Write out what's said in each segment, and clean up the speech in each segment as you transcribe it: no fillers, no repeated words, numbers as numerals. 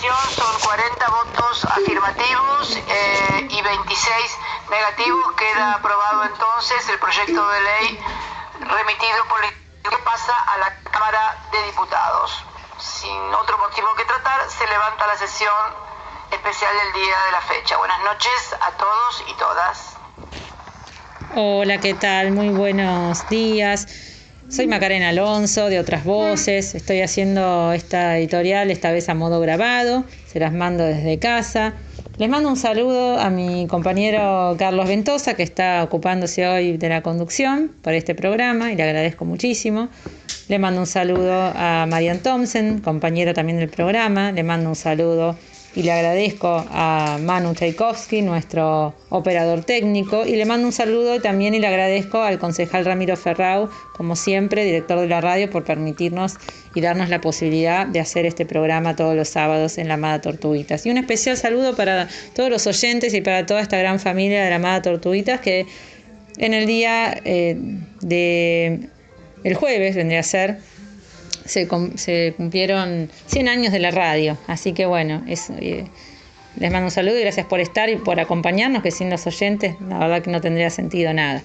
votación son 40 votos afirmativos y 26 negativos. Queda aprobado entonces el proyecto de ley remitido por el que pasa a la Cámara de Diputados. Sin otro motivo que tratar, se levanta la sesión especial del día de la fecha. Buenas noches a todos y todas. Hola, ¿qué tal? Muy buenos días. Soy Macarena Alonso, de Otras Voces. Estoy haciendo esta editorial, esta vez a modo grabado. Se las mando desde casa. Les mando un saludo a mi compañero Carlos Ventosa, que está ocupándose hoy de la conducción por este programa, y le agradezco muchísimo. Le mando un saludo a Marian Thompson, compañero también del programa. Le mando un saludo y le agradezco a Manu Tchaikovsky, nuestro operador técnico, y le mando un saludo también y le agradezco al concejal Ramiro Ferrau, como siempre, director de la radio, por permitirnos y darnos la posibilidad de hacer este programa todos los sábados en La Amada Tortuguitas. Y un especial saludo para todos los oyentes y para toda esta gran familia de La Amada Tortuguitas, que en el día el jueves vendría a ser, se cumplieron 100 años de la radio, así que bueno, les mando un saludo y gracias por estar y por acompañarnos, que sin los oyentes la verdad que no tendría sentido nada.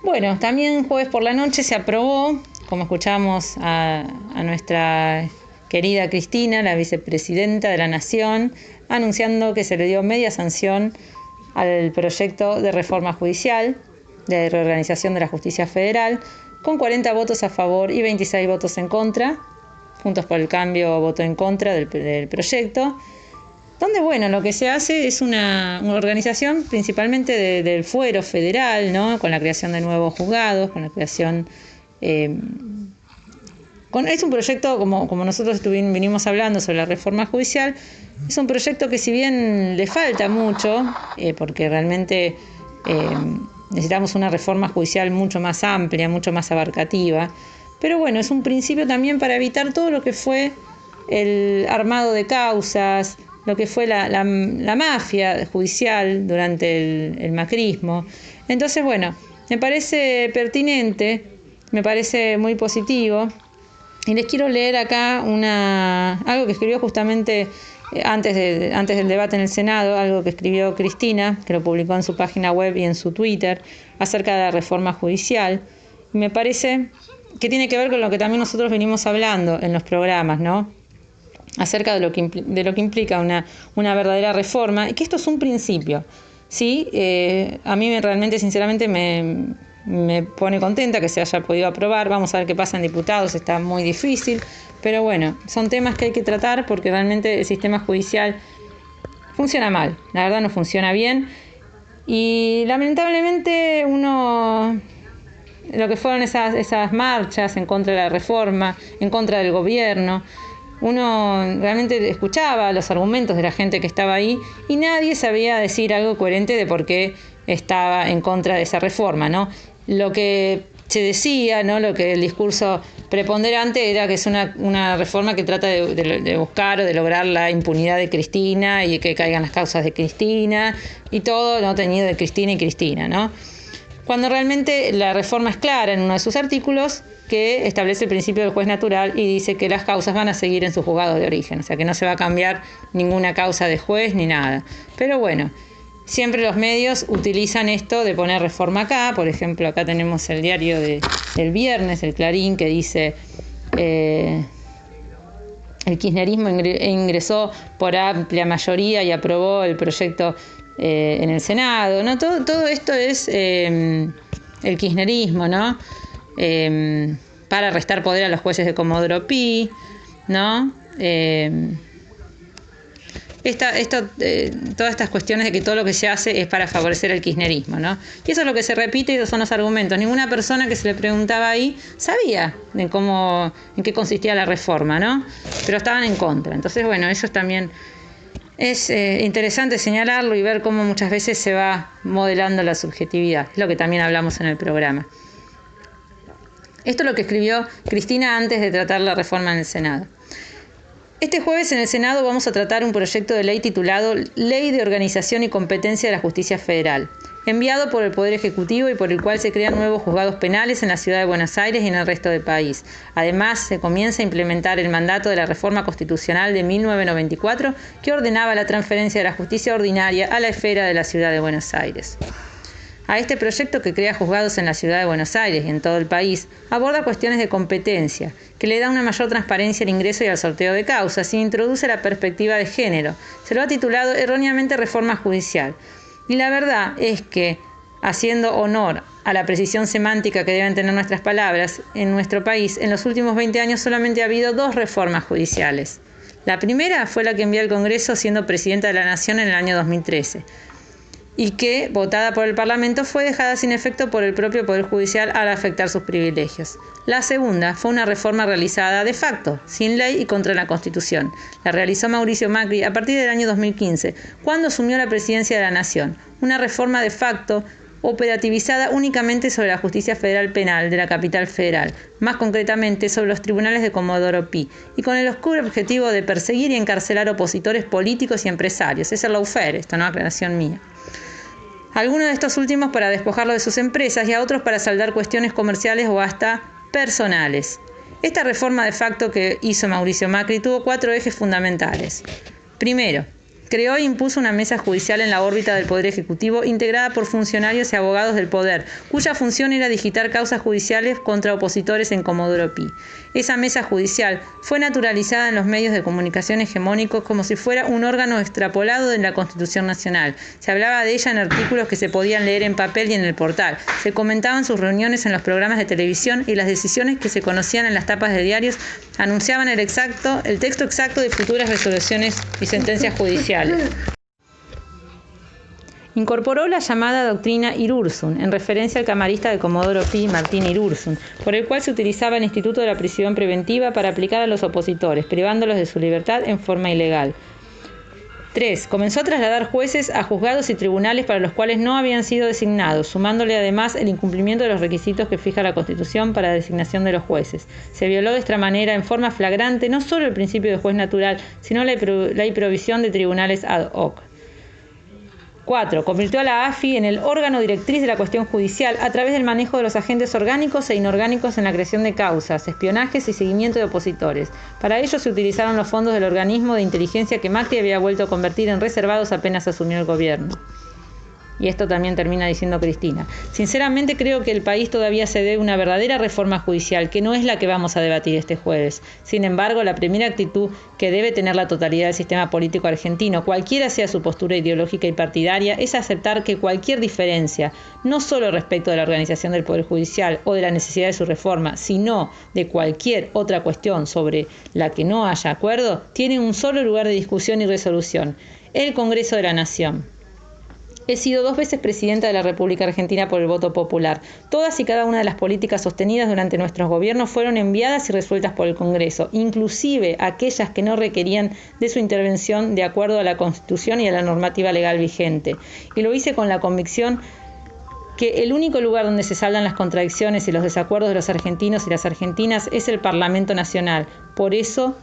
Bueno, también jueves por la noche se aprobó, como escuchamos a nuestra querida Cristina, la vicepresidenta de la Nación, anunciando que se le dio media sanción al proyecto de reforma judicial, de reorganización de la justicia federal, con 40 votos a favor y 26 votos en contra. Juntos por el Cambio votó en contra del proyecto, donde, bueno, lo que se hace es una organización principalmente del fuero federal, ¿no? Con la creación de nuevos juzgados, con la creación... es un proyecto, como nosotros vinimos hablando sobre la reforma judicial, es un proyecto que si bien le falta mucho, porque realmente... necesitamos una reforma judicial mucho más amplia, mucho más abarcativa. Pero bueno, es un principio también para evitar todo lo que fue el armado de causas, lo que fue la mafia judicial durante el macrismo. Entonces, bueno, me parece pertinente, me parece muy positivo. Y les quiero leer acá algo que escribió justamente antes del debate en el Senado, algo que escribió Cristina, que lo publicó en su página web y en su Twitter, acerca de la reforma judicial. Y me parece que tiene que ver con lo que también nosotros venimos hablando en los programas, ¿no? Acerca de lo que implica una verdadera reforma, y que esto es un principio, ¿sí? A mí realmente, sinceramente, me pone contenta que se haya podido aprobar. Vamos a ver qué pasa en diputados, está muy difícil, pero bueno, son temas que hay que tratar porque realmente el sistema judicial funciona mal, la verdad no funciona bien, y lamentablemente lo que fueron esas marchas en contra de la reforma, en contra del gobierno, uno realmente escuchaba los argumentos de la gente que estaba ahí y nadie sabía decir algo coherente de por qué estaba en contra de esa reforma, ¿no? Lo que se decía, ¿no? Lo que el discurso preponderante era que es una reforma que trata de buscar o de lograr la impunidad de Cristina y que caigan las causas de Cristina y todo, ¿no? Teñido de Cristina y Cristina, ¿no? Cuando realmente la reforma es clara en uno de sus artículos, que establece el principio del juez natural y dice que las causas van a seguir en sus juzgados de origen, o sea que no se va a cambiar ninguna causa de juez ni nada. Pero bueno, siempre los medios utilizan esto de poner reforma acá. Por ejemplo, acá tenemos el diario del viernes, el Clarín, que dice el kirchnerismo ingresó por amplia mayoría y aprobó el proyecto en el Senado, ¿no? Todo esto es el kirchnerismo, ¿no? Para restar poder a los jueces de Comodoro Pi, ¿no? Todas estas cuestiones de que todo lo que se hace es para favorecer el kirchnerismo, ¿no? Y eso es lo que se repite y esos son los argumentos. Ninguna persona que se le preguntaba ahí sabía en qué consistía la reforma, ¿no? Pero estaban en contra. Entonces, bueno, eso también es interesante señalarlo y ver cómo muchas veces se va modelando la subjetividad. Es lo que también hablamos en el programa. Esto es lo que escribió Cristina antes de tratar la reforma en el Senado. Este jueves en el Senado vamos a tratar un proyecto de ley titulado Ley de Organización y Competencia de la Justicia Federal. enviado por el Poder Ejecutivo y por el cual se crean nuevos juzgados penales en la ciudad de Buenos Aires y en el resto del país. Además, se comienza a implementar el mandato de la reforma constitucional de 1994 que ordenaba la transferencia de la justicia ordinaria a la esfera de la ciudad de Buenos Aires. A este proyecto, que crea juzgados en la ciudad de Buenos Aires y en todo el país, aborda cuestiones de competencia, que le da una mayor transparencia al ingreso y al sorteo de causas y introduce la perspectiva de género. Se lo ha titulado erróneamente reforma judicial. Y la verdad es que, haciendo honor a la precisión semántica que deben tener nuestras palabras, en nuestro país en los últimos 20 años solamente ha habido 2 reformas judiciales. La primera fue la que envió al Congreso siendo presidenta de la Nación en el año 2013 y que, votada por el Parlamento, fue dejada sin efecto por el propio Poder Judicial al afectar sus privilegios. La segunda fue una reforma realizada de facto, sin ley y contra la Constitución. La realizó Mauricio Macri a partir del año 2015, cuando asumió la presidencia de la Nación. Una reforma de facto operativizada únicamente sobre la justicia federal penal de la capital federal, más concretamente sobre los tribunales de Comodoro Pi, y con el oscuro objetivo de perseguir y encarcelar opositores políticos y empresarios. Es el lawfare, esto no es aclaración mía. Algunos de estos últimos para despojarlo de sus empresas y a otros para saldar cuestiones comerciales o hasta personales. Esta reforma de facto que hizo Mauricio Macri tuvo 4 ejes fundamentales. Primero, creó e impuso una mesa judicial en la órbita del Poder Ejecutivo integrada por funcionarios y abogados del Poder, cuya función era digitar causas judiciales contra opositores en Comodoro Pi. Esa mesa judicial fue naturalizada en los medios de comunicación hegemónicos como si fuera un órgano extrapolado de la Constitución Nacional. Se hablaba de ella en artículos que se podían leer en papel y en el portal. Se comentaban sus reuniones en los programas de televisión y las decisiones que se conocían en las tapas de diarios anunciaban el texto exacto de futuras resoluciones y sentencias judiciales. Incorporó la llamada doctrina Irurzun, en referencia al camarista de Comodoro Pi, Martín Irurzun, por el cual se utilizaba el instituto de la prisión preventiva para aplicar a los opositores, privándolos de su libertad en forma ilegal. 3. Comenzó a trasladar jueces a juzgados y tribunales para los cuales no habían sido designados, sumándole además el incumplimiento de los requisitos que fija la Constitución para la designación de los jueces. Se violó de esta manera en forma flagrante no solo el principio de juez natural, sino la improvisión de tribunales ad hoc. 4. Convirtió a la AFI en el órgano directriz de la cuestión judicial a través del manejo de los agentes orgánicos e inorgánicos en la creación de causas, espionajes y seguimiento de opositores. Para ello se utilizaron los fondos del organismo de inteligencia que Macri había vuelto a convertir en reservados apenas asumió el gobierno. Y esto también termina diciendo Cristina. Sinceramente creo que el país todavía se debe una verdadera reforma judicial, que no es la que vamos a debatir este jueves. Sin embargo, la primera actitud que debe tener la totalidad del sistema político argentino, cualquiera sea su postura ideológica y partidaria, es aceptar que cualquier diferencia, no solo respecto de la organización del Poder Judicial o de la necesidad de su reforma, sino de cualquier otra cuestión sobre la que no haya acuerdo, tiene un solo lugar de discusión y resolución: el Congreso de la Nación. He sido 2 veces presidenta de la República Argentina por el voto popular. Todas y cada una de las políticas sostenidas durante nuestros gobiernos fueron enviadas y resueltas por el Congreso, inclusive aquellas que no requerían de su intervención de acuerdo a la Constitución y a la normativa legal vigente. Y lo hice con la convicción que el único lugar donde se saldan las contradicciones y los desacuerdos de los argentinos y las argentinas es el Parlamento Nacional. Por eso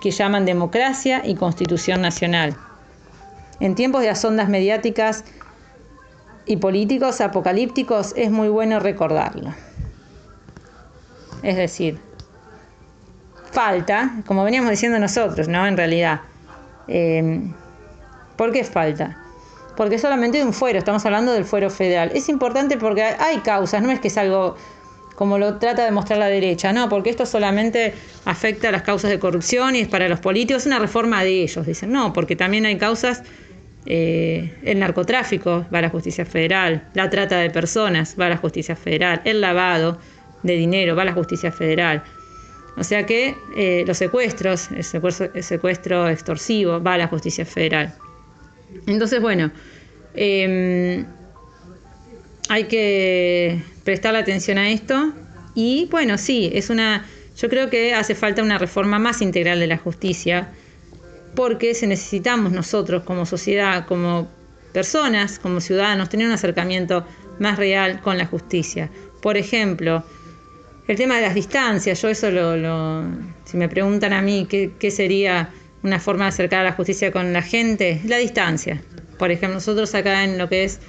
que llaman democracia y Constitución Nacional. En tiempos de asondas mediáticas y políticos apocalípticos es muy bueno recordarlo. Es decir, falta, como veníamos diciendo nosotros, ¿no? En realidad. ¿Por qué falta? Porque solamente de un fuero, estamos hablando del fuero federal. Es importante porque hay causas, no es que es algo como lo trata de mostrar la derecha, no, porque esto solamente afecta a las causas de corrupción y es para los políticos, es una reforma de ellos, dicen. No, porque también hay causas, el narcotráfico va a la justicia federal, la trata de personas va a la justicia federal, el lavado de dinero va a la justicia federal. O sea que los secuestros, el secuestro extorsivo va a la justicia federal. Entonces, bueno, hay que prestarle atención a esto y, bueno, sí, yo creo que hace falta una reforma más integral de la justicia, porque necesitamos nosotros como sociedad, como personas, como ciudadanos, tener un acercamiento más real con la justicia. Por ejemplo, el tema de las distancias, yo eso si me preguntan a mí qué sería una forma de acercar a la justicia con la gente, la distancia. Por ejemplo, nosotros acá en lo que es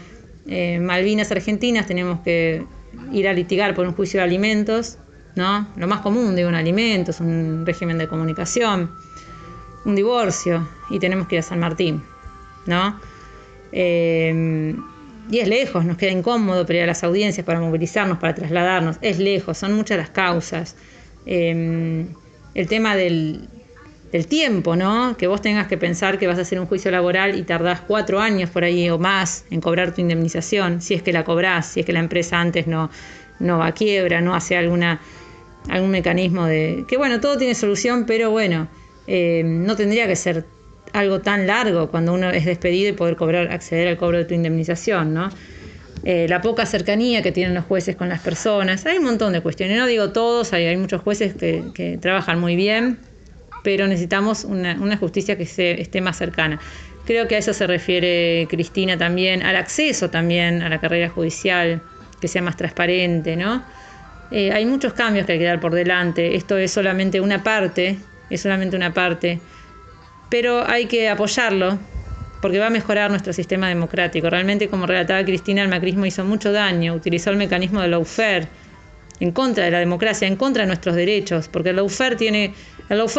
Malvinas Argentinas tenemos que ir a litigar por un juicio de alimentos, ¿no? Lo más común de un alimento es un régimen de comunicación, un divorcio, y tenemos que ir a San Martín, ¿no? Y es lejos, nos queda incómodo para ir a las audiencias, para movilizarnos, para trasladarnos, es lejos, son muchas las causas. El tema del tiempo, ¿no? Que vos tengas que pensar que vas a hacer un juicio laboral y tardás 4 años por ahí o más en cobrar tu indemnización, si es que la cobrás, si es que la empresa antes no va a quiebra, no hace algún mecanismo de... Que bueno, todo tiene solución, pero bueno, no tendría que ser algo tan largo cuando uno es despedido y poder acceder al cobro de tu indemnización, ¿no? La poca cercanía que tienen los jueces con las personas, hay un montón de cuestiones, no digo todos, hay muchos jueces que trabajan muy bien, pero necesitamos una justicia que esté más cercana. Creo que a eso se refiere Cristina también, al acceso también a la carrera judicial, que sea más transparente, ¿no? Hay muchos cambios que hay que dar por delante, esto es solamente una parte, pero hay que apoyarlo, porque va a mejorar nuestro sistema democrático. Realmente, como relataba Cristina, el macrismo hizo mucho daño, utilizó el mecanismo del lawfare en contra de la democracia, en contra de nuestros derechos, porque el lawfare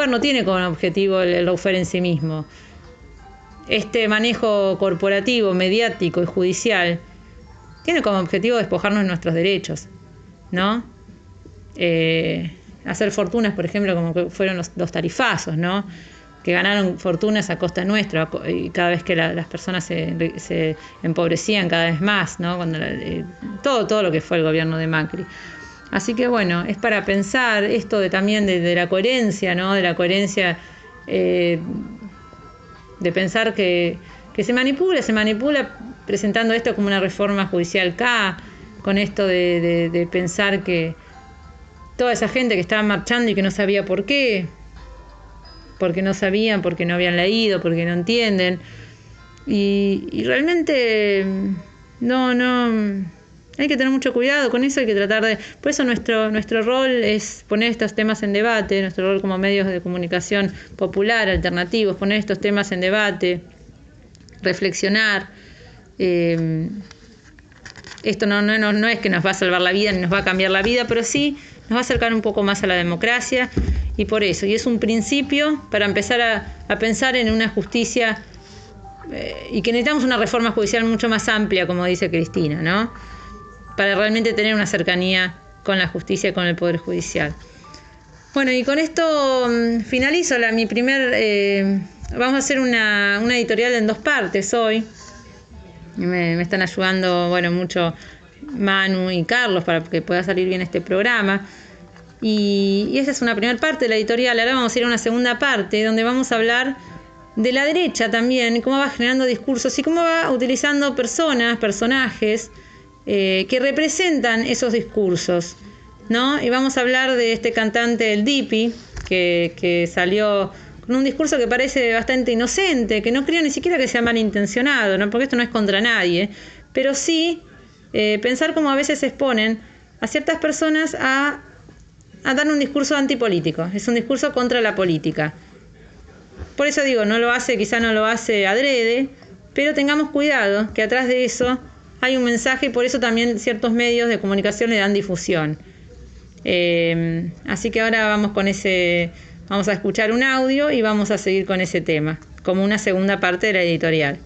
no tiene como objetivo el lawfare en sí mismo. Este manejo corporativo, mediático y judicial tiene como objetivo despojarnos de nuestros derechos, ¿no? Hacer fortunas, por ejemplo, como que fueron los tarifazos, ¿no? Que ganaron fortunas a costa nuestra, y cada vez que las personas se empobrecían cada vez más, ¿no? Cuando todo lo que fue el gobierno de Macri. Así que bueno, es para pensar esto también de la coherencia, ¿no? De la coherencia, de pensar que se manipula presentando esto como una reforma judicial con esto de pensar que toda esa gente que estaba marchando y que no sabía por qué, porque no sabían, porque no habían leído, porque no entienden, y realmente no hay que tener mucho cuidado con eso, hay que tratar de... Por eso nuestro rol es poner estos temas en debate, nuestro rol como medios de comunicación popular, alternativos, poner estos temas en debate, reflexionar. Esto no es que nos va a salvar la vida ni nos va a cambiar la vida, pero sí nos va a acercar un poco más a la democracia, y por eso, y es un principio para empezar a pensar en una justicia, y que necesitamos una reforma judicial mucho más amplia, como dice Cristina, ¿no? Para realmente tener una cercanía con la justicia y con el Poder Judicial. Bueno, y con esto finalizo mi primer... vamos a hacer una editorial en 2 partes hoy. Me están ayudando, bueno, mucho Manu y Carlos para que pueda salir bien este programa. Y esa es una primera parte de la editorial. Ahora vamos a ir a una segunda parte donde vamos a hablar de la derecha también, y cómo va generando discursos y cómo va utilizando personajes que representan esos discursos, ¿no? Y vamos a hablar de este cantante, el Dipi, que salió con un discurso que parece bastante inocente, que no creo ni siquiera que sea malintencionado, ¿no? Porque esto no es contra nadie, pero sí pensar cómo a veces se exponen a ciertas personas a dar un discurso antipolítico, es un discurso contra la política. Por eso digo, quizá no lo hace adrede, pero tengamos cuidado que atrás de eso hay un mensaje, y por eso también ciertos medios de comunicación le dan difusión. Así que ahora vamos a escuchar un audio y vamos a seguir con ese tema, como una segunda parte de la editorial.